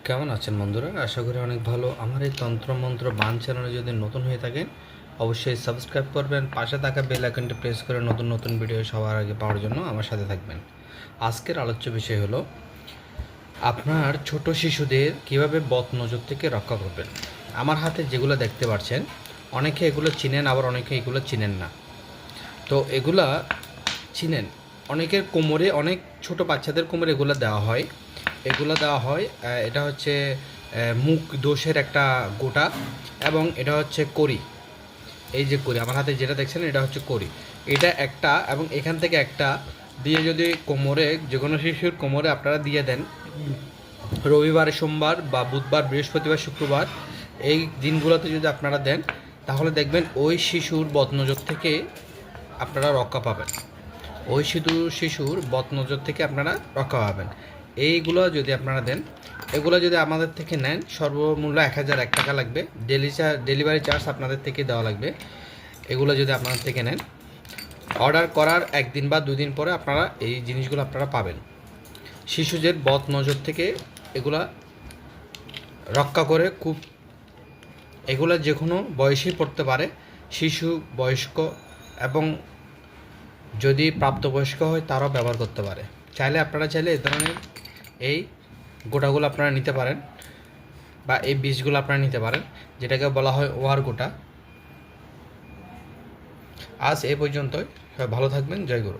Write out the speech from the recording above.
কেমন আছেন বন্ধুরা? আশা করি অনেক ভালো। আমার এই তন্ত্রমন্ত্র বান চ্যানেলে যদি নতুন হয়ে থাকেন অবশ্যই সাবস্ক্রাইব করবেন, পাশে থাকা বেল আইকনটি প্রেস করে নতুন নতুন ভিডিও সবার আগে পাওয়ার জন্য আমার সাথে থাকবেন। আজকের আলোচ্য বিষয় হলো আপনার ছোট শিশুদের কিভাবে বদনজর থেকে রক্ষা করবেন। আমার হাতে যেগুলো দেখতে পাচ্ছেন, অনেকে এগুলো চিনেন, আবার অনেকে এগুলো চিনেন না। তো এগুলা চিনেন, অনেকের কোমরে, অনেক ছোট বাচ্চাদের কোমরে এগুলো দেওয়া হয়। এটা হচ্ছে মুখ দোষের একটা গোটা, এবং এটা হচ্ছে কড়ি। এই যে কড়ি আমার হাতে যেটা দেখছেন, এটা হচ্ছে কড়ি। এটা একটা, এবং এখান থেকে একটা দিয়ে যদি কোমরে, যে কোনো শিশুর কোমরে আপনারা দিয়ে দেন, রবিবার, সোমবার বা বুধবার, বৃহস্পতিবার, শুক্রবার, এই দিনগুলোতে যদি আপনারা দেন, তাহলে দেখবেন ওই শিশুর বদনজর থেকে আপনারা রক্ষা পাবেন। শিশুর বদনজর থেকে আপনারা রক্ষা পাবেন। এইগুলো যদি আপনারা দেন, এগুলো যদি আমাদের থেকে নেন, সর্বমূল্য 1001 টাকা লাগবে। ডেলিভারি চার্জ আপনাদের থেকে দেওয়া লাগবে। এগুলো যদি আপনাদের থেকে নেন, অর্ডার করার একদিন বা দুদিন পরে আপনারা এই জিনিসগুলো আপনারা পাবেন। শিশুদের বদনজর থেকে এগুলা রক্ষা করে খুব, এগুলো যে কোনো বয়সেই পড়তে পারে, শিশু, বয়স্ক, এবং যদি প্রাপ্তবয়স্ক হয় তারাও ব্যবহার করতে পারে। আপনারা চাইলে এই ধরনের এই গোটাগুলো আপনারা নিতে পারেন, বা এই বীজগুলো আপনারা নিতে পারেন, যেটাকে বলা হয় ওয়ার গোটা। আজ এই পর্যন্তই। সবাই ভালো থাকবেন। জয় গুরু।